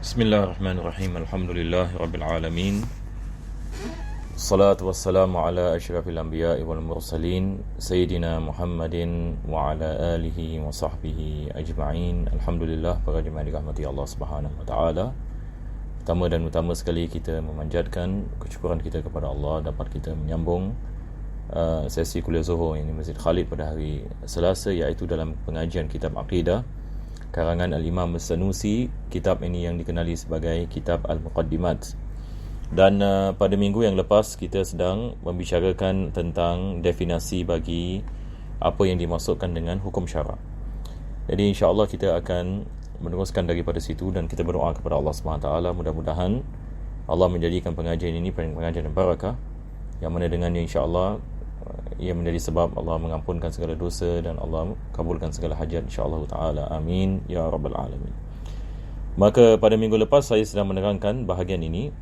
Bismillahirrahmanirrahim. Alhamdulillahi rabbil alamin. Salatu wassalamu ala asyrafil anbiya'i wal mursalin Sayyidina Muhammadin wa ala alihi wa sahbihi ajma'in. Alhamdulillah, para jemaah dirahmati Allah Subhanahu wa taala. Pertama dan utama sekali kita memanjatkan kesyukuran kita kepada Allah dapat kita menyambung sesi kuliah Zuhur ini Masjid Khalid pada hari Selasa, iaitu dalam pengajian kitab Aqidah karangan Al-Imam As-Sanusi. Kitab ini yang dikenali sebagai Kitab Al-Muqaddimat. Dan pada minggu yang lepas kita sedang membicarakan tentang definisi bagi apa yang dimaksudkan dengan hukum syarak. Jadi insya-Allah kita akan meneruskan daripada situ dan kita berdoa kepada Allah SWT, mudah-mudahan Allah menjadikan pengajian ini pengajian yang barakah, yang mana dengannya insya-Allah ia menjadi sebab Allah mengampunkan segala dosa dan Allah kabulkan segala hajat insya-Allah taala. Amin ya rabbal alamin. Maka pada minggu lepas saya sedang menerangkan bahagian ini.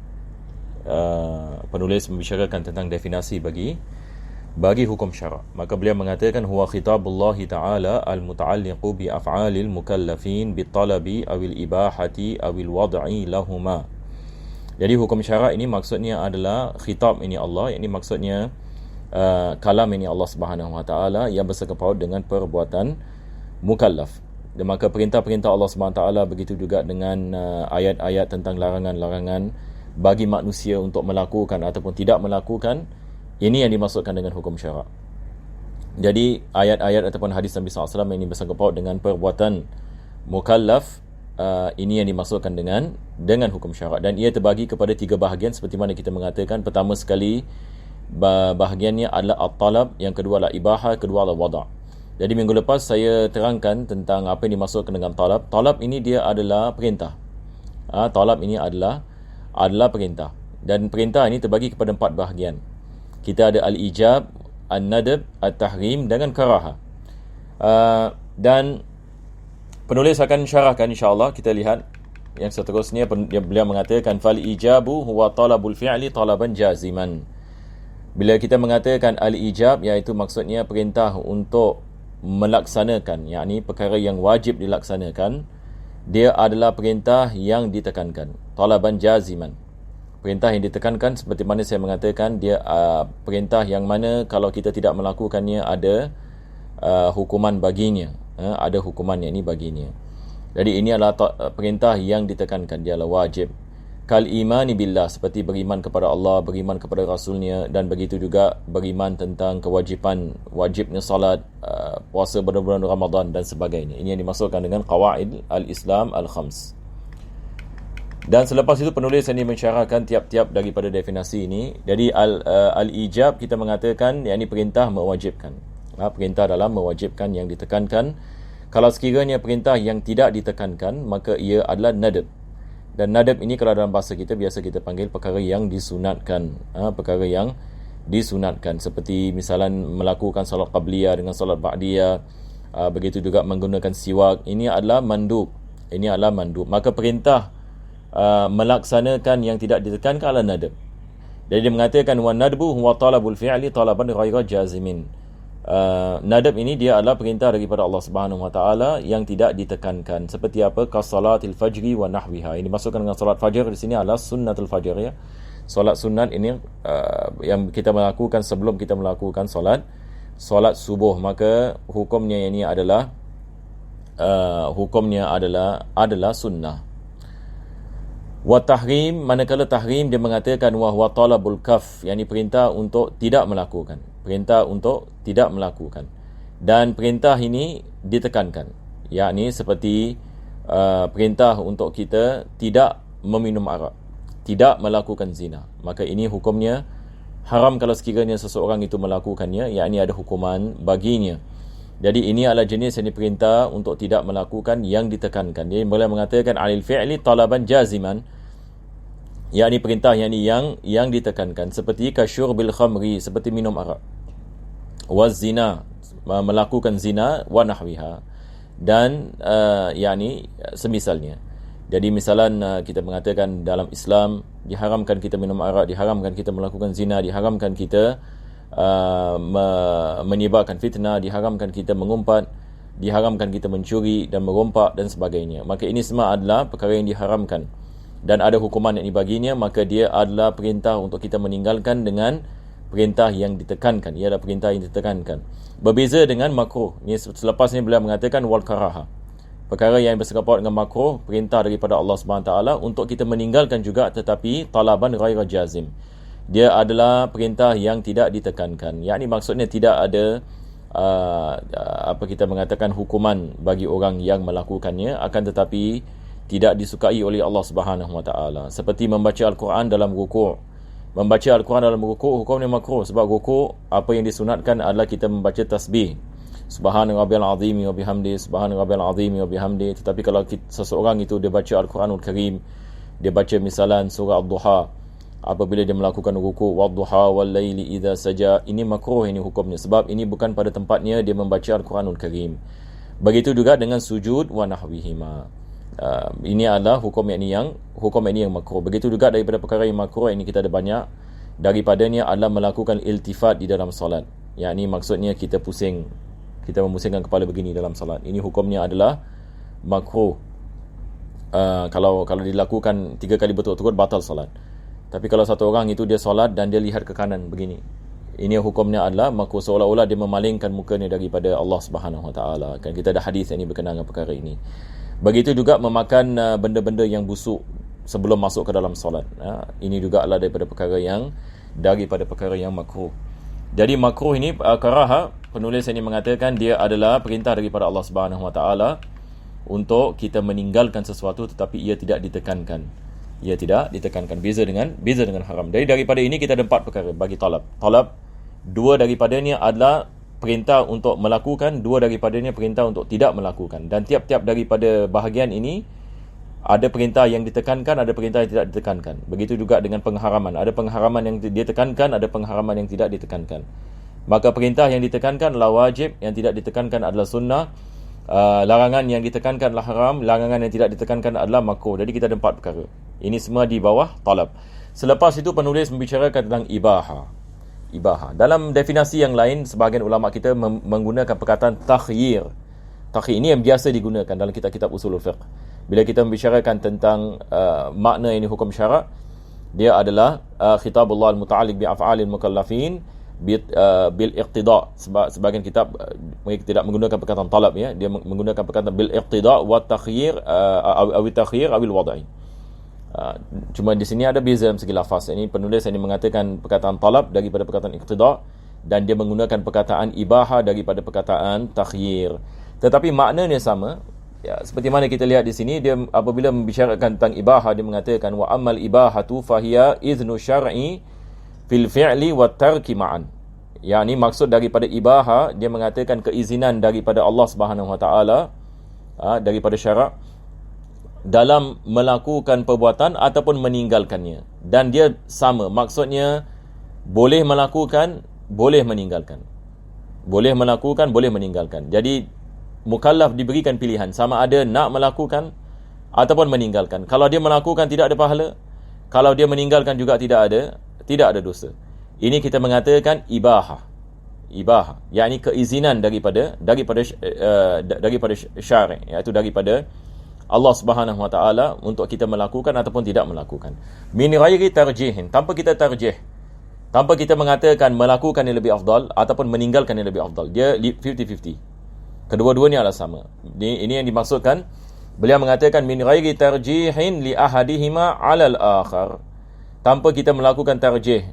Penulis membicarakan tentang definisi bagi hukum syarak. Maka beliau mengatakan huwa khitabullah taala al-muta'alliqu bi af'alil mukallafin bit talabi awil ibahati awil wad'i lahuma. Jadi hukum syarak ini maksudnya adalah khitab ini Allah, ini maksudnya kalam ini Allah Subhanahu wa taala yang bersangkut paut dengan perbuatan mukallaf. Dan maka perintah-perintah Allah Subhanahu wa taala, begitu juga dengan ayat-ayat tentang larangan-larangan bagi manusia untuk melakukan ataupun tidak melakukan, ini yang dimaksudkan dengan hukum syarak. Jadi ayat-ayat ataupun hadis Nabi SAW ini bersangkut paut dengan perbuatan mukallaf, ini yang dimaksudkan dengan hukum syarak. Dan ia terbagi kepada 3 bahagian seperti mana kita mengatakan. Pertama sekali bahagiannya adalah at-talab, yang kedua adalah ibahah, kedua adalah wada'. Jadi minggu lepas saya terangkan tentang apa yang dimaksudkan dengan talab. Talab ini dia adalah perintah. Talab ini adalah perintah. Dan perintah ini terbagi kepada 4 bahagian. Kita ada al-ijab, an-nadab, at-tahrim dengan karaha. Dan penulis akan syarahkan insya-Allah. Kita lihat yang seterusnya. Beliau mengatakan fal ijabu huwa talabul fi'li talaban jaziman. Bila kita mengatakan al-ijab, iaitu maksudnya perintah untuk melaksanakan, yakni perkara yang wajib dilaksanakan, dia adalah perintah yang ditekankan, talaban jaziman. Perintah yang ditekankan seperti mana saya mengatakan, dia perintah yang mana kalau kita tidak melakukannya ada hukuman baginya, ada hukumannya ini baginya. Jadi ini adalah perintah yang ditekankan, dia adalah wajib. Kal imani billah, seperti beriman kepada Allah, beriman kepada Rasulnya, dan begitu juga beriman tentang kewajiban wajibnya salat, puasa pada bulan Ramadan dan sebagainya. Ini yang dimaksudkan dengan qawaid al-Islam al-khams. Dan selepas itu penulis ini mensyarahkan tiap-tiap daripada definisi ini. Jadi al-ijab kita mengatakan yakni perintah mewajibkan. Perintah dalam mewajibkan yang ditekankan. Kalau sekiranya perintah yang tidak ditekankan, maka ia adalah nadab. Dan nadab ini kalau dalam bahasa kita biasa kita panggil perkara yang disunatkan. Perkara yang disunatkan, seperti misalan melakukan solat qabliyah dengan solat ba'diyah, begitu juga menggunakan siwak. Ini adalah mandub. Maka perintah melaksanakan yang tidak ditekankan adalah nadab. Jadi dia mengatakan wa nadbu huwa talabul fi'li talaban ghaira jazimin. Nadab ini dia adalah perintah daripada Allah Subhanahu wa taala yang tidak ditekankan. Seperti apa? Kasalatil fajri wa nahwiha. Ini dimaksudkan dengan solat fajr di sini adalah sunnatul fajr, ya. Solat sunat ini yang kita melakukan sebelum kita melakukan solat subuh. Maka hukumnya ini adalah sunnah. Wa tahrim, manakala tahrim dia mengatakan wa huwa talabul kaf, yakni perintah untuk tidak melakukan. Dan perintah ini ditekankan, yakni seperti perintah untuk kita tidak meminum arak, tidak melakukan zina. Maka ini hukumnya haram kalau sekiranya seseorang itu melakukannya, yakni ada hukuman baginya. Jadi ini adalah jenis yang diperintah untuk tidak melakukan yang ditekankan. Dia boleh mengatakan alil fi'li talaban jaziman, yakni perintah yang ditekankan, seperti kasyurbil khamri, seperti minum arak, waz zina, melakukan zina, wa nahwiha, dan yakni semisalnya. Jadi misalan kita mengatakan dalam Islam diharamkan kita minum arak, diharamkan kita melakukan zina, diharamkan kita menyebarkan fitnah, diharamkan kita mengumpat, diharamkan kita mencuri dan merompak dan sebagainya. Maka ini semua adalah perkara yang diharamkan. dan ada hukuman yang baginya, maka dia adalah perintah untuk kita meninggalkan dengan perintah yang ditekankan. Ia adalah perintah yang ditekankan. Berbeza dengan makruh. Ini selepas ni beliau mengatakan wal karaha. Perkara yang bersangkut dengan makruh, perintah daripada Allah SWT untuk kita meninggalkan juga, tetapi talaban ghaira jazim. Dia adalah perintah yang tidak ditekankan. Yakni maksudnya tidak ada apa kita mengatakan hukuman bagi orang yang melakukannya, akan tetapi tidak disukai oleh Allah Subhanahu Wa Taala. Seperti membaca Al-Quran dalam rukuk. Membaca Al-Quran dalam rukuk hukumnya makruh, sebab rukuk apa yang disunatkan adalah kita membaca tasbih. Subhana rabbiyal azim wa bihamdi, subhana rabbiyal azim wa bihamdi. Tetapi kalau seseorang itu dia baca Al-Quranul Karim, dia baca misalan surah Ad-Duha, apabila dia melakukan rukuk, wad-duha wal laili idza saja, ini makruh ini hukumnya, sebab ini bukan pada tempatnya dia membaca Al-Quranul Karim. Begitu juga dengan sujud wa nahwihima. Ini adalah hukum ini yang makruh. Begitu juga daripada perkara yang makruh, ini kita ada banyak. Daripadanya adalah melakukan iltifat di dalam solat. Yang ini maksudnya kita memusingkan kepala begini dalam solat. Ini hukumnya adalah makruh. Kalau dilakukan 3 kali berturut-turut, batal solat. Tapi kalau satu orang itu dia solat dan dia lihat ke kanan begini, ini hukumnya adalah makruh, seolah-olah dia memalingkan mukanya daripada Allah Subhanahu Wa Taala. Kan kita ada hadis yang ini berkenaan dengan perkara ini. Begitu juga memakan benda-benda yang busuk sebelum masuk ke dalam solat. Ini juga adalah daripada perkara yang makruh. Jadi makruh ini karaha, penulis ini mengatakan dia adalah perintah daripada Allah Subhanahu Wa Taala untuk kita meninggalkan sesuatu, tetapi ia tidak ditekankan. Beza dengan haram. Daripada ini kita ada 4 perkara bagi talab. Talab, 2 daripadanya adalah perintah untuk melakukan, 2 daripadanya perintah untuk tidak melakukan. Dan tiap-tiap daripada bahagian ini ada perintah yang ditekankan, ada perintah yang tidak ditekankan. Begitu juga dengan pengharaman. Ada pengharaman yang ditekankan, ada pengharaman yang tidak ditekankan. Maka perintah yang ditekankan adalah wajib, yang tidak ditekankan adalah sunnah. Larangan yang ditekankan adalah haram, larangan yang tidak ditekankan adalah makruh. Jadi kita ada 4 perkara. Ini semua di bawah talab. Selepas itu penulis membicarakan tentang ibaha. Dalam definisi yang lain, sebahagian ulama kita menggunakan perkataan takhyir. Takhyir ini yang biasa digunakan dalam kitab-kitab usulul fiqh. Bila kita membicarakan tentang makna ini hukum syarak, dia adalah khitabullah al-muta'alliq bi af'alil mukallafin bil iqtida'. Sebahagian kitab mereka tidak menggunakan perkataan talab, ya, dia menggunakan perkataan bil iqtida' wa takhyir awi takhyir awil wad'i. Cuma di sini ada beza dalam segi lafaz. Ini penulis ini mengatakan perkataan talab daripada perkataan iqtida', dan dia menggunakan perkataan ibaha daripada perkataan takhyir. Tetapi maknanya sama. Ya, seperti mana kita lihat di sini, dia apabila membicarakan tentang ibaha, dia mengatakan wa ammal ibahatu fahiya idhnu syar'i fil fi'li wa tarki ma'an. Yang ini maksud daripada ibaha, dia mengatakan keizinan daripada Allah Subhanahu Wa Taala, daripada syarak, dalam melakukan perbuatan ataupun meninggalkannya. Dan dia sama, maksudnya boleh melakukan, boleh meninggalkan. Boleh melakukan, boleh meninggalkan. Jadi mukallaf diberikan pilihan sama ada nak melakukan ataupun meninggalkan. Kalau dia melakukan tidak ada pahala, kalau dia meninggalkan juga tidak ada dosa. Ini kita mengatakan ibaha, yakni keizinan daripada syari', iaitu daripada Allah Subhanahu Wa Taala untuk kita melakukan ataupun tidak melakukan. Min ghairi tarjihin, tanpa kita tarjih, tanpa kita mengatakan melakukan yang lebih afdal ataupun meninggalkan yang lebih afdal. Dia 50-50. Kedua-duanya adalah sama. Ini yang dimaksudkan. Beliau mengatakan min ghairi tarjihin li ahadihima 'alal akhar. Tanpa kita melakukan tarjih,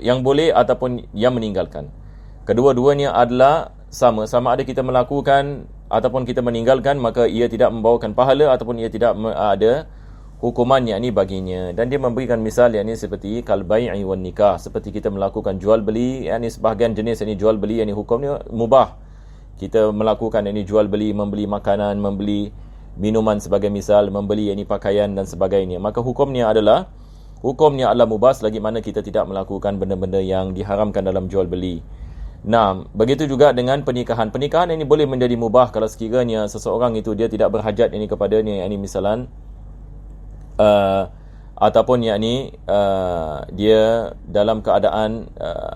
yang boleh ataupun yang meninggalkan. Kedua-duanya adalah sama ada kita melakukan ataupun kita meninggalkan, maka ia tidak membawakan pahala ataupun ia tidak ada hukuman yakni baginya. Dan dia memberikan misal yakni seperti kal bai'i wan nikah, seperti kita melakukan jual beli, yakni sebahagian jenis yakni jual beli yakni hukumnya mubah. Kita melakukan yakni jual beli, membeli makanan, membeli minuman sebagai misal, membeli yakni pakaian dan sebagainya. Maka hukumnya adalah mubah selagi mana kita tidak melakukan benda-benda yang diharamkan dalam jual beli. Nah, begitu juga dengan pernikahan. Pernikahan ini boleh menjadi mubah kalau sekiranya seseorang itu dia tidak berhajat ini kepadanya, yakni misalan ataupun yakni dia dalam keadaan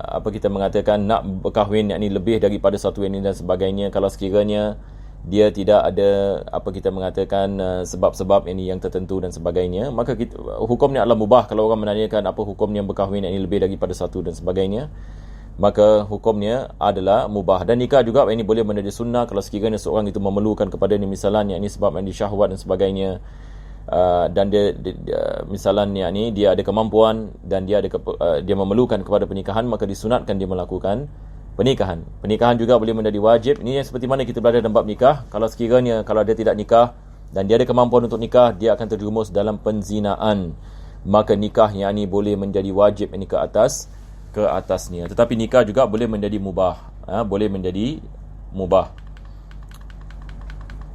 apa kita mengatakan nak berkahwin yakni lebih daripada satu ini dan sebagainya. Kalau sekiranya dia tidak ada apa kita mengatakan sebab-sebab ini yang tertentu dan sebagainya, maka hukum ni adalah mubah. Kalau orang menanyakan apa hukumnya berkahwin ini lebih daripada satu dan sebagainya, maka hukumnya adalah mubah. Dan nikah juga ini boleh menjadi sunnah kalau sekiranya seorang itu memerlukan kepada ni, misalnya ini sebab ini syahwat dan sebagainya, dan dia misalnya ni dia ada kemampuan dan dia dia memerlukan kepada pernikahan, maka disunatkan dia melakukan pernikahan. Pernikahan juga boleh menjadi wajib. Ini yang seperti mana kita belajar dalam bab nikah. Kalau sekiranya kalau dia tidak nikah dan dia ada kemampuan untuk nikah, dia akan terjerumus dalam penzinaan, maka nikah yang ini boleh menjadi wajib ini ke atasnya. Tetapi nikah juga boleh menjadi mubah. Boleh menjadi mubah.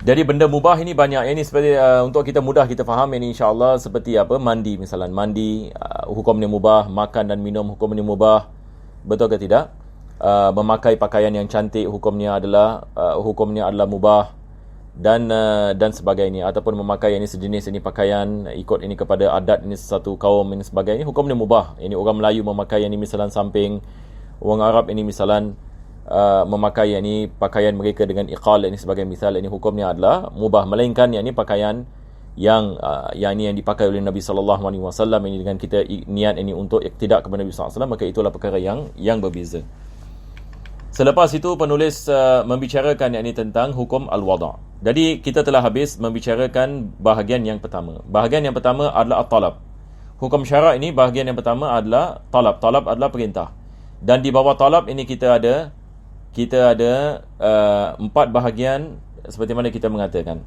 Jadi benda mubah ini banyak. Ini seperti untuk kita mudah kita faham ini insya-Allah, seperti apa? Mandi misalnya. Mandi hukumnya mubah, makan dan minum hukumnya mubah. Betul ke tidak? Memakai pakaian yang cantik hukumnya adalah mubah, dan sebagainya, ataupun memakai ini sejenis ini pakaian ikut ini kepada adat ini satu kaum ini sebagainya, hukumnya mubah. Ini orang Melayu memakai ini misalan samping, orang Arab ini misalan memakai ini pakaian mereka dengan iqal ini sebagai misal, ini hukumnya adalah mubah, melainkan ini pakaian yang ini yang dipakai oleh Nabi sallallahu alaihi wasallam ini dengan kita niat ini untuk iktidak kepada Nabi sallallahu alaihi wasallam, maka itulah perkara yang berbeza. Selepas itu penulis membicarakan yakni tentang hukum al-wada'. Jadi kita telah habis membicarakan bahagian yang pertama. Bahagian yang pertama adalah at-talab. Hukum syarak ini bahagian yang pertama adalah talab. Talab adalah perintah. Dan di bawah talab ini kita ada 4 bahagian seperti mana kita mengatakan.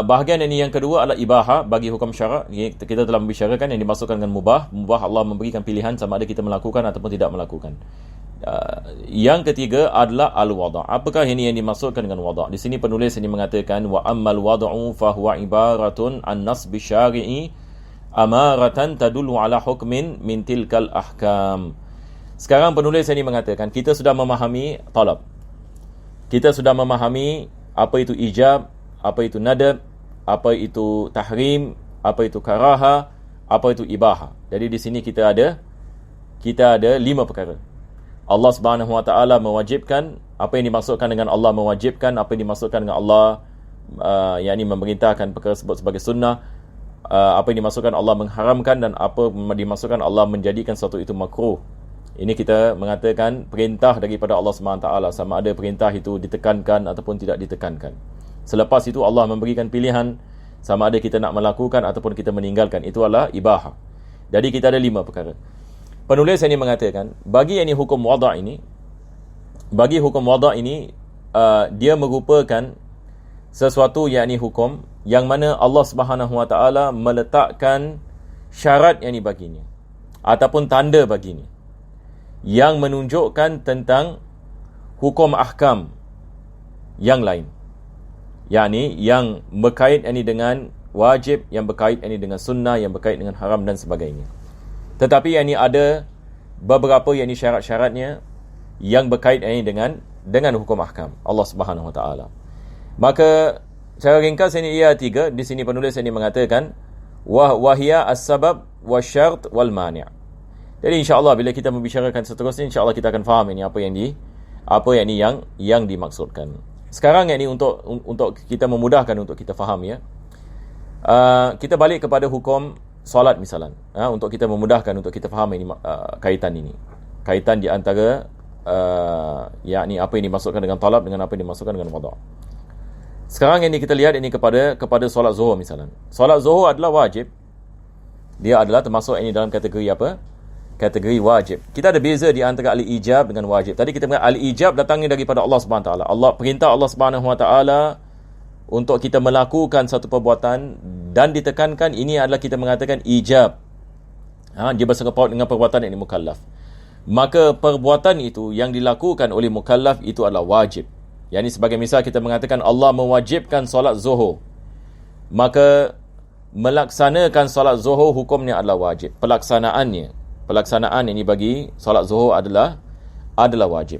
Bahagian ini yang kedua adalah ibahah bagi hukum syarak. Kita telah membicarakan yang dimasukkan dengan mubah. Mubah Allah memberikan pilihan sama ada kita melakukan ataupun tidak melakukan. Yang ketiga adalah al-wada'. Apakah ini yang dimaksudkan dengan wada'? Di sini penulis ini mengatakan wa ammal wada'u fa huwa ibaratun an nasbi syari'i amaratan tadullu ala hukmin min tilkal ahkam. Sekarang penulis ini mengatakan kita sudah memahami talab. Kita sudah memahami apa itu ijab, apa itu nadab, apa itu tahrim, apa itu karaha, apa itu ibahah. Jadi di sini kita ada 5 perkara. Allah Subhanahu Wa Taala mewajibkan. Apa yang dimaksudkan dengan Allah mewajibkan, apa yang dimaksudkan dengan Allah yakni memerintahkan perkara tersebut sebagai sunnah, apa yang dimaksudkan Allah mengharamkan, dan apa dimaksudkan Allah menjadikan sesuatu itu makruh. Ini kita mengatakan perintah daripada Allah Subhanahu Wa Taala, sama ada perintah itu ditekankan ataupun tidak ditekankan. Selepas itu Allah memberikan pilihan sama ada kita nak melakukan ataupun kita meninggalkan. Itu adalah ibahah. Jadi kita ada 5 perkara. Penulis ini mengatakan bagi ini hukum wada' ini, dia merupakan sesuatu yakni hukum yang mana Allah Subhanahu Wa Taala meletakkan syarat yakni baginya ataupun tanda baginya yang menunjukkan tentang hukum ahkam yang lain, yakni yang berkait yakni dengan wajib, yang berkait yakni dengan sunnah, yang berkait dengan haram dan sebagainya. Tetapi yang ini ada beberapa yang ini syarat-syaratnya yang berkait ini dengan hukum ahkam Allah Subhanahu Wa Taala. Maka secara ringkas ini ia 3. Di sini penulis ini mengatakan wahia as-sabab wasyart wal mani'. Jadi insya-Allah bila kita membicarakan seterusnya, insya-Allah kita akan faham ini apa yang dimaksudkan. Sekarang ini untuk kita memudahkan untuk kita faham ya. Kita balik kepada hukum solat misalan, untuk kita memudahkan untuk kita faham ini kaitan di antara yakni apa yang dimaksudkan dengan talab dengan apa yang dimaksudkan dengan wada'. Sekarang ini kita lihat ini kepada solat zuhur misalan. Solat zuhur adalah wajib. Dia adalah termasuk ini dalam kategori apa? Kategori wajib. Kita ada beza di antara al-ijab dengan wajib. Tadi kita mengatakan al-ijab datangnya daripada Allah Subhanahu Wa Taala. Allah perintah Allah Subhanahu Wa Taala untuk kita melakukan satu perbuatan dan ditekankan ini adalah kita mengatakan ijab. Dia bersangkut paut dengan perbuatan yang mukallaf. Maka perbuatan itu yang dilakukan oleh mukallaf itu adalah wajib. Yang ini sebagai misal kita mengatakan Allah mewajibkan solat zuhur. Maka melaksanakan solat zuhur hukumnya adalah wajib. Pelaksanaan ini bagi solat zuhur adalah wajib.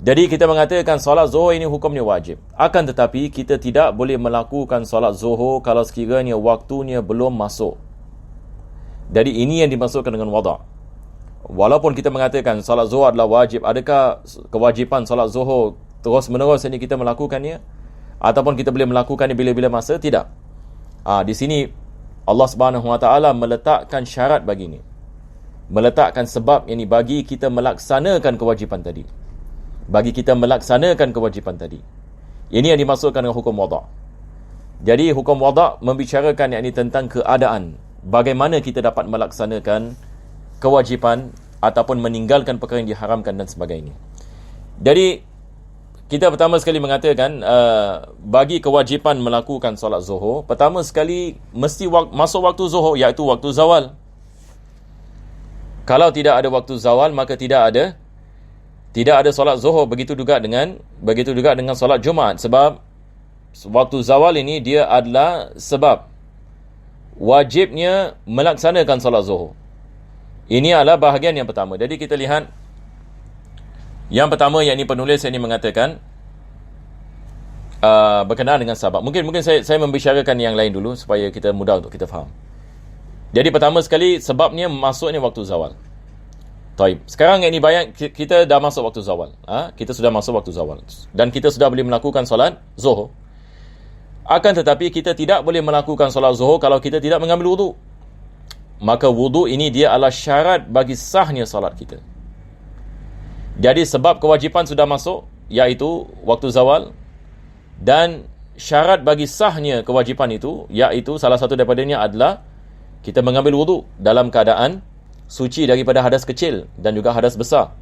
Jadi kita mengatakan solat zuhur ini hukumnya wajib. Akan tetapi kita tidak boleh melakukan solat zuhur kalau sekiranya waktunya belum masuk. Jadi ini yang dimaksudkan dengan wada'. Walaupun kita mengatakan solat zuhur adalah wajib, adakah kewajipan solat zuhur terus menerus ini kita melakukannya, ataupun kita boleh melakukannya bila-bila masa? Tidak. Di sini Allah Subhanahu Wa Taala meletakkan syarat bagi ini, meletakkan sebab yang bagi kita melaksanakan kewajipan tadi. Bagi kita melaksanakan kewajipan tadi. Ini yang dimaksudkan dengan hukum wada'. Jadi hukum wada' membicarakan yakni tentang keadaan, bagaimana kita dapat melaksanakan kewajipan ataupun meninggalkan perkara yang diharamkan dan sebagainya. Jadi kita pertama sekali mengatakan bagi kewajipan melakukan solat zuhur, pertama sekali mesti masuk waktu zuhur, iaitu waktu zawal. Kalau tidak ada waktu zawal, maka tidak ada solat zuhur. Begitu juga dengan solat Jumaat, sebab waktu zawal ini dia adalah sebab wajibnya melaksanakan solat zuhur. Ini adalah bahagian yang pertama. Jadi kita lihat yang pertama, yang ini penulis yang ini mengatakan berkenaan dengan sebab. Mungkin saya membicarakan yang lain dulu supaya kita mudah untuk kita faham. Jadi pertama sekali sebabnya masuknya waktu zawal. Taib. Sekarang yang ini bayang, kita dah masuk waktu zawal. Kita sudah masuk waktu zawal. Dan kita sudah boleh melakukan solat zuhur. Akan tetapi kita tidak boleh melakukan solat zuhur kalau kita tidak mengambil wudu. Maka wudu ini dia adalah syarat bagi sahnya solat kita. Jadi sebab kewajipan sudah masuk, iaitu waktu zawal. Dan syarat bagi sahnya kewajipan itu, iaitu salah satu daripadanya adalah kita mengambil wudu dalam keadaan suci daripada hadas kecil dan juga hadas besar.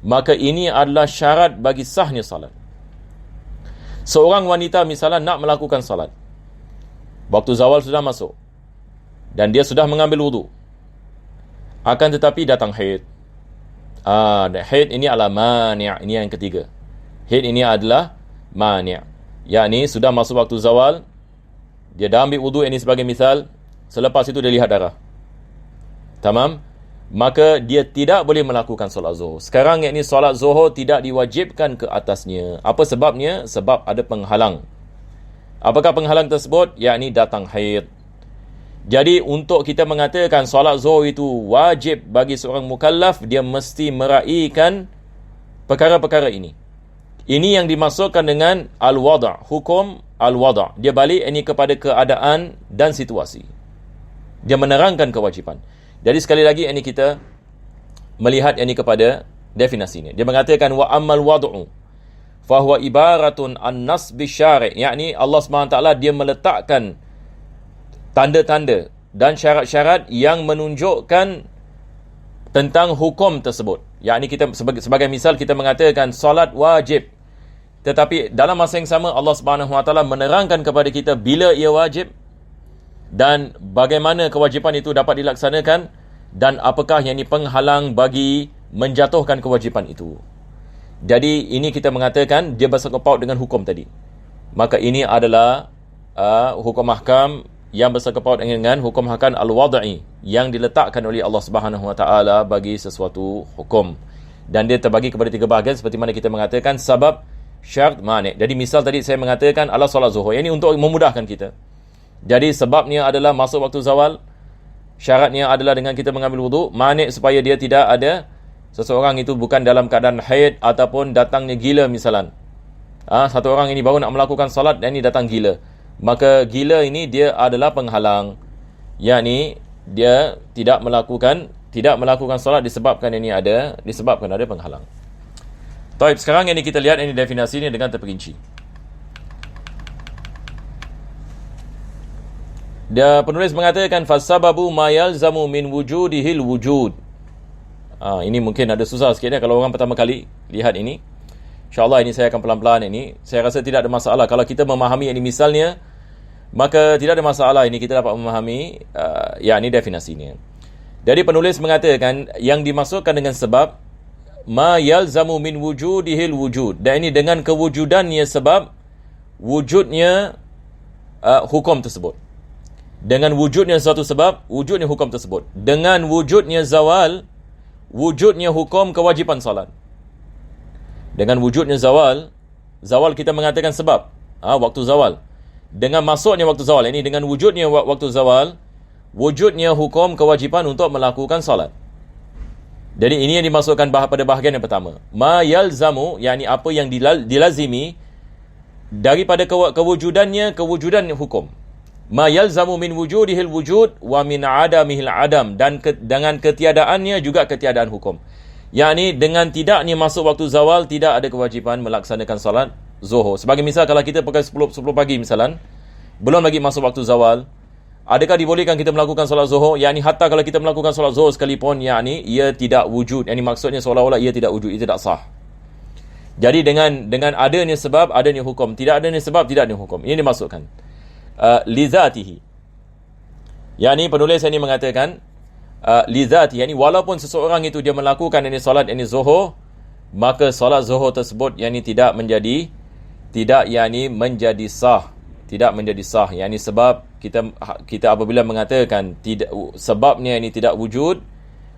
Maka ini adalah syarat bagi sahnya salat. Seorang wanita misalnya nak melakukan salat, waktu zawal sudah masuk dan dia sudah mengambil wudu, akan tetapi datang haid. Haid ini adalah mani'. Ini yang ketiga. Haid ini adalah mani', yakni sudah masuk waktu zawal, dia dah ambil wudu ini sebagai misal, selepas itu dia lihat darah. Tamam? Maka dia tidak boleh melakukan solat zuhur. Sekarang yakni solat zuhur tidak diwajibkan ke atasnya. Apa sebabnya? Sebab ada penghalang. Apakah penghalang tersebut? Yakni datang haid. Jadi untuk kita mengatakan solat zuhur itu wajib bagi seorang mukallaf, dia mesti meraihkan perkara-perkara ini. Ini yang dimasukkan dengan al-wada', hukum al-wada'. Dia balik ini kepada keadaan dan situasi. Dia menerangkan kewajipan. Jadi sekali lagi ini kita melihat ini kepada definisinya. Dia mengatakan wa ammal wad'u fa huwa ibaratun an nasbi syari', yakni Allah SWT dia meletakkan tanda-tanda dan syarat-syarat yang menunjukkan tentang hukum tersebut. Yakni kita sebagai misal kita mengatakan solat wajib. Tetapi dalam masa yang sama Allah SWT menerangkan kepada kita bila ia wajib dan bagaimana kewajipan itu dapat dilaksanakan dan apakah yang penghalang bagi menjatuhkan kewajipan itu. Jadi ini kita mengatakan dia bersangkut paut dengan hukum tadi. Maka ini adalah hukum ahkam yang bersangkut paut dengan hukum ahkam al-wada'i yang diletakkan oleh Allah Subhanahu Wa Taala bagi sesuatu hukum. Dan dia terbagi kepada tiga bahagian seperti mana kita mengatakan sebab, syarat, mani'. Jadi misal tadi saya mengatakan adalah solat zuhur. Ini untuk memudahkan kita. Jadi sebabnya adalah masuk waktu zawal, syaratnya adalah dengan kita mengambil wudu, mani' supaya dia tidak ada seseorang itu bukan dalam keadaan haid ataupun datangnya gila misalan. Satu orang ini baru nak melakukan solat dan ini datang gila. Maka gila ini dia adalah penghalang. Yakni dia tidak melakukan solat disebabkan ada penghalang. Baik, sekarang ini kita lihat ini definisinya dengan terperinci. Dia penulis mengatakan fasababu ma yalzamu min wujudihil wujud. Ini mungkin ada susah sikit kalau orang pertama kali lihat ini. InsyaAllah ini saya akan pelan-pelan ini. Saya rasa tidak ada masalah kalau kita memahami ini misalnya, maka tidak ada masalah ini kita dapat memahami ini definisinya. Jadi penulis mengatakan yang dimasukkan dengan sebab ma yalzamu min wujudihil wujud. Dan ini dengan kewujudannya sebab wujudnya hukum tersebut. Dengan wujudnya satu sebab, wujudnya hukum tersebut. Dengan wujudnya zawal, wujudnya hukum kewajipan salat. Dengan wujudnya zawal kita mengatakan sebab, waktu zawal. Dengan masuknya waktu zawal, ini dengan wujudnya waktu zawal, wujudnya hukum kewajipan untuk melakukan salat. Jadi ini yang dimasukkan pada bahagian yang pertama. Ma yalzamu, yakni apa yang dilazimi daripada kewujudannya, kewujudan hukum. Ma yalzamu min wujudihil wujud wa min adamihil adam, dan dengan ketiadaannya juga ketiadaan hukum. Yakni dengan tidaknya masuk waktu zawal, tidak ada kewajipan melaksanakan solat zuhur. Sebagai misal, kalau kita pakai 10 pagi misalan, belum lagi masuk waktu zawal, adakah dibolehkan kita melakukan solat zuhur? Yakni hatta kalau kita melakukan solat zuhur sekalipun, yakni ia tidak wujud. Yakni maksudnya seolah-olah ia tidak wujud, ia tidak sah. Jadi dengan adanya sebab, adanya hukum. Tidak adanya sebab, tidak adanya hukum. Ini dimasukkan. Lizatihi. Yakni penulis ini mengatakan lizatihi, yakni walaupun seseorang itu dia melakukan ini solat ini zuhur, maka solat zuhur tersebut yakni tidak menjadi sah. Tidak menjadi sah. Yakni sebab kita apabila mengatakan tidak, sebabnya ini tidak wujud,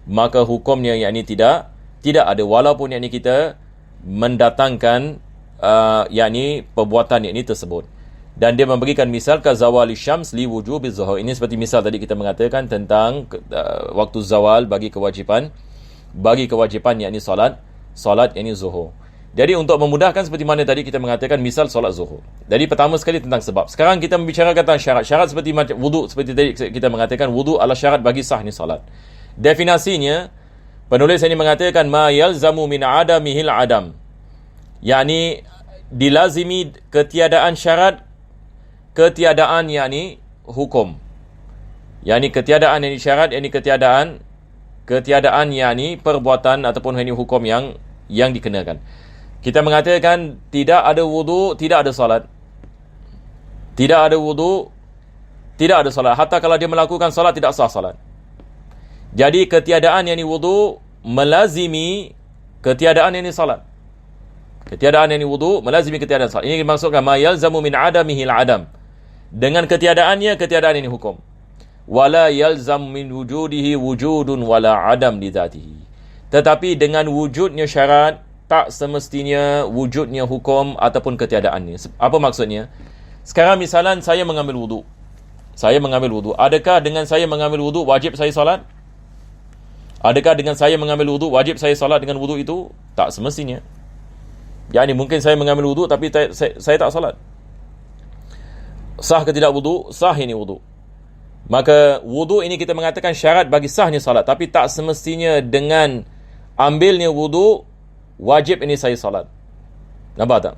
maka hukumnya yakni tidak ada, walaupun yakni kita mendatangkan yakni perbuatan yakni tersebut. Dan dia memberikan misal ka zawali syams li wujubi zuhur. Ini seperti misal tadi kita mengatakan tentang waktu zawal bagi kewajipan yakni solat yakni zuhur. Jadi untuk memudahkan, seperti mana tadi kita mengatakan misal solat zuhur. Jadi pertama sekali tentang sebab. Sekarang kita membicarakan tentang syarat. Syarat seperti macam wudu, seperti tadi kita mengatakan wudu adalah syarat bagi sah ni solat. Definisinya, penulis ini mengatakan ma yalzamu min adamihil adam. Yakni dilazimi ketiadaan syarat, ketiadaan yakni hukum. Yakni ketiadaan yakni syarat, yakni ketiadaan yakni perbuatan ataupun yakni hukum yang dikenakan. Kita mengatakan tidak ada wudu, tidak ada salat. Tidak ada wudu, tidak ada salat. Hatta kalau dia melakukan salat, tidak sah salat. Jadi ketiadaan yakni wudu melazimi ketiadaan yakni salat. Ketiadaan yakni wudu melazimi ketiadaan salat. Ini dimaksudkan ma yalzamu min adamihil adam. Dengan ketiadaannya, ketiadaan ini hukum. Wala yalzam min wujudihi wujudun wala adam li dhatihi. Tetapi dengan wujudnya syarat, tak semestinya wujudnya hukum ataupun ketiadaannya. Apa maksudnya? Sekarang misalan saya mengambil wudu. Adakah dengan saya mengambil wudu wajib saya salat? Adakah dengan saya mengambil wudu wajib saya salat dengan wudu itu? Tak semestinya. Yani mungkin saya mengambil wudu tapi saya tak salat. Sah ke tidak wudu? Sah ini wudu. Maka wudu ini kita mengatakan syarat bagi sahnya salat, tapi tak semestinya dengan ambilnya wudu wajib ini saya salat. Nampak tak?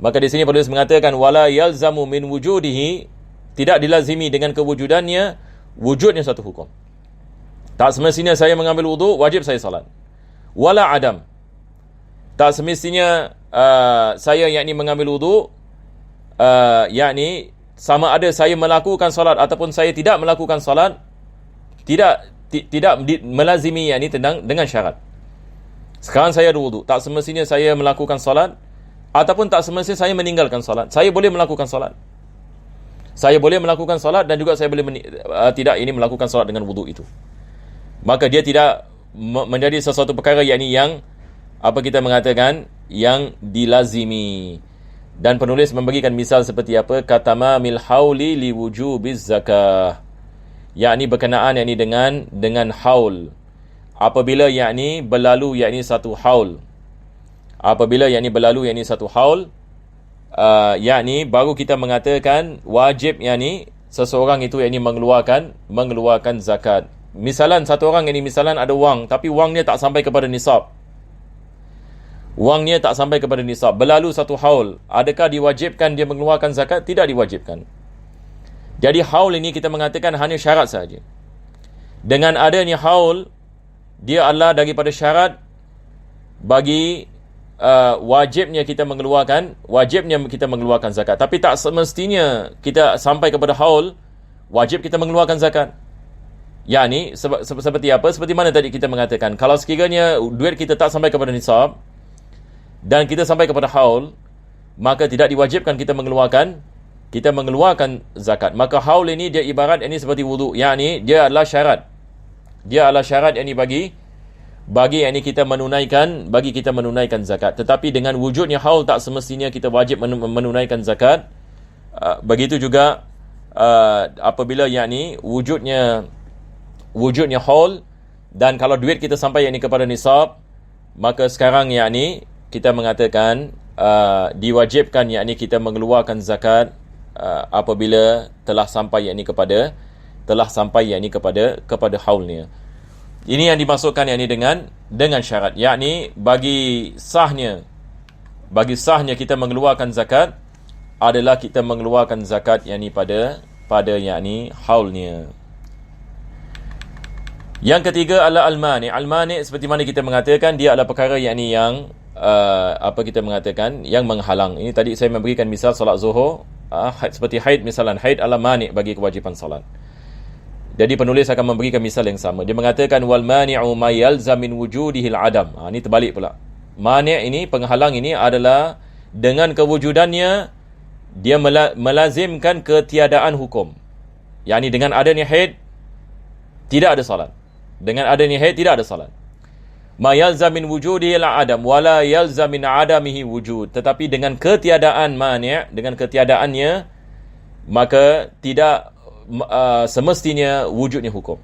Maka di sini penulis mengatakan wala yalzamu min wujudihi, tidak dilazimi dengan kewujudannya wujudnya satu hukum. Tak semestinya saya mengambil wudu wajib saya salat. Wala adam, tak semestinya saya yakni mengambil wudu yakni sama ada saya melakukan salat ataupun saya tidak melakukan salat, tidak melazimi yakni dengan syarat. Sekarang saya ada wudu, tak semestinya saya melakukan salat ataupun tak semestinya saya meninggalkan salat. Saya boleh melakukan salat. Saya boleh melakukan salat dan juga saya boleh tidak ini melakukan salat dengan wudu itu. Maka dia tidak menjadi sesuatu perkara yakni yang apa kita mengatakan yang dilazimi. Dan penulis memberikan misal seperti apa? Katamamil hauli li wujubiz zakah. Yakni berkenaan yakni dengan haul. Apabila yakni berlalu yakni satu haul. Apabila yakni berlalu yakni satu haul, yakni baru kita mengatakan wajib yakni seseorang itu yakni mengeluarkan zakat. Misalan satu orang yakni misalan ada wang, tapi wangnya tak sampai kepada nisab. Wangnya tak sampai kepada nisab. Berlalu satu haul. Adakah diwajibkan dia mengeluarkan zakat? Tidak diwajibkan. Jadi haul ini kita mengatakan hanya syarat sahaja. Dengan adanya haul, dia adalah daripada syarat bagi wajibnya kita mengeluarkan zakat. Tapi tak semestinya kita sampai kepada haul wajib kita mengeluarkan zakat. Yani seperti apa? Seperti mana tadi kita mengatakan, kalau sekiranya duit kita tak sampai kepada nisab dan kita sampai kepada haul, maka tidak diwajibkan kita mengeluarkan zakat. Maka haul ini dia ibarat ini seperti wudu, yakni dia adalah syarat. Dia adalah syarat yakni bagi yakni kita menunaikan zakat. Tetapi dengan wujudnya haul tak semestinya kita wajib menunaikan zakat. Begitu juga apabila yakni wujudnya haul, Dan kalau duit kita sampai yakni kepada nisab, maka sekarang yakni kita mengatakan diwajibkan yakni kita mengeluarkan zakat apabila telah sampai yakni kepada haulnya. Ini yang dimasukkan yakni dengan syarat, yakni bagi sahnya kita mengeluarkan zakat adalah kita mengeluarkan zakat yakni pada yakni haulnya. Yang ketiga adalah al-mani'. Al-mani' seperti mana kita mengatakan dia adalah perkara yakni yang yang menghalang. Ini tadi saya memberikan misal solat zuhur, seperti haid misalan. Haid adalah mani' bagi kewajipan solat. Jadi penulis akan memberikan misal yang sama. Dia mengatakan wal mani'u ma yalzam min wujudihi al-adam. Ini terbalik pula. Mani' ini, penghalang ini adalah dengan kewujudannya dia melazimkan ketiadaan hukum. Yakni dengan adanya haid tidak ada salat. Dengan adanya haid tidak ada salat. Ma yalzam min wujudihi al-adam wala yalzam min adamihi wujud. Tetapi dengan ketiadaan mani', dengan ketiadaannya, maka tidak semestinya wujudnya hukum.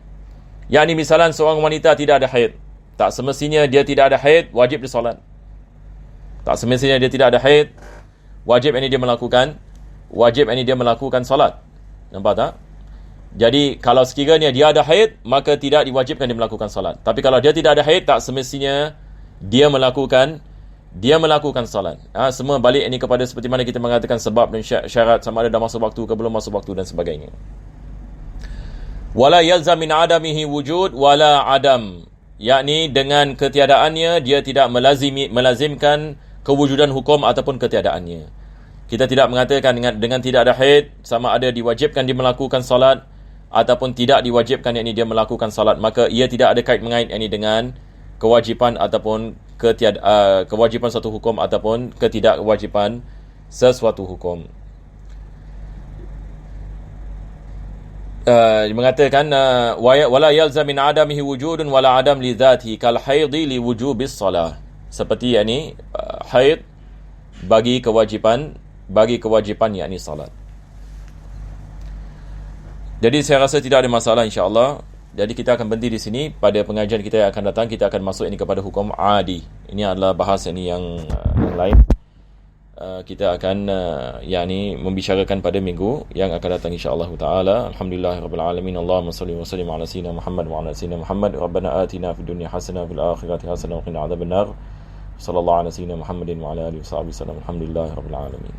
Yakni misalan seorang wanita tidak ada haid, tak semestinya dia tidak ada haid wajib dia solat. Tak semestinya dia tidak ada haid wajib ini dia melakukan solat. Nampak tak? Jadi kalau sekiranya dia ada haid, maka tidak diwajibkan dia melakukan salat. Tapi kalau dia tidak ada haid, tak semestinya dia melakukan salat. Semua balik ini kepada seperti mana kita mengatakan sebab dan syarat, sama ada dah masuk waktu ke belum masuk waktu dan sebagainya. Wala yalzam min adamihi wujud wala adam. Yakni dengan ketiadaannya dia tidak melazimkan kewujudan hukum ataupun ketiadaannya. Kita tidak mengatakan dengan tidak ada haid sama ada diwajibkan dia melakukan salat ataupun tidak diwajibkan yakni dia melakukan salat, maka ia tidak ada kait mengait yakni dengan kewajipan ataupun kewajipan satu hukum ataupun ketidakwajipan sesuatu hukum. Mengatakan wala yalzam min adamihi wujudun wala adam li dhatihi kal haidhi li wujubis salah. Seperti yakni haid bagi kewajipan yakni salat. Jadi saya rasa tidak ada masalah insya-Allah. Jadi kita akan berhenti di sini. Pada pengajian kita yang akan datang, kita akan masuk ini kepada hukum adi. Ini adalah bahas ini yang lain. Kita akan yakni membicarakan pada minggu yang akan datang insya-Allah taala. Alhamdulillahirabbil alamin. Allahumma shalli wa sallim ala sayyidina Muhammad wa ala sayyidina Muhammad. Rabbana atina fid dunya hasanah wa fil akhirati hasanah wa qina adzabannar. Sallallahu ala sayyidina Muhammadin wa ala alihi wasallam. Alhamdulillahirabbil alamin.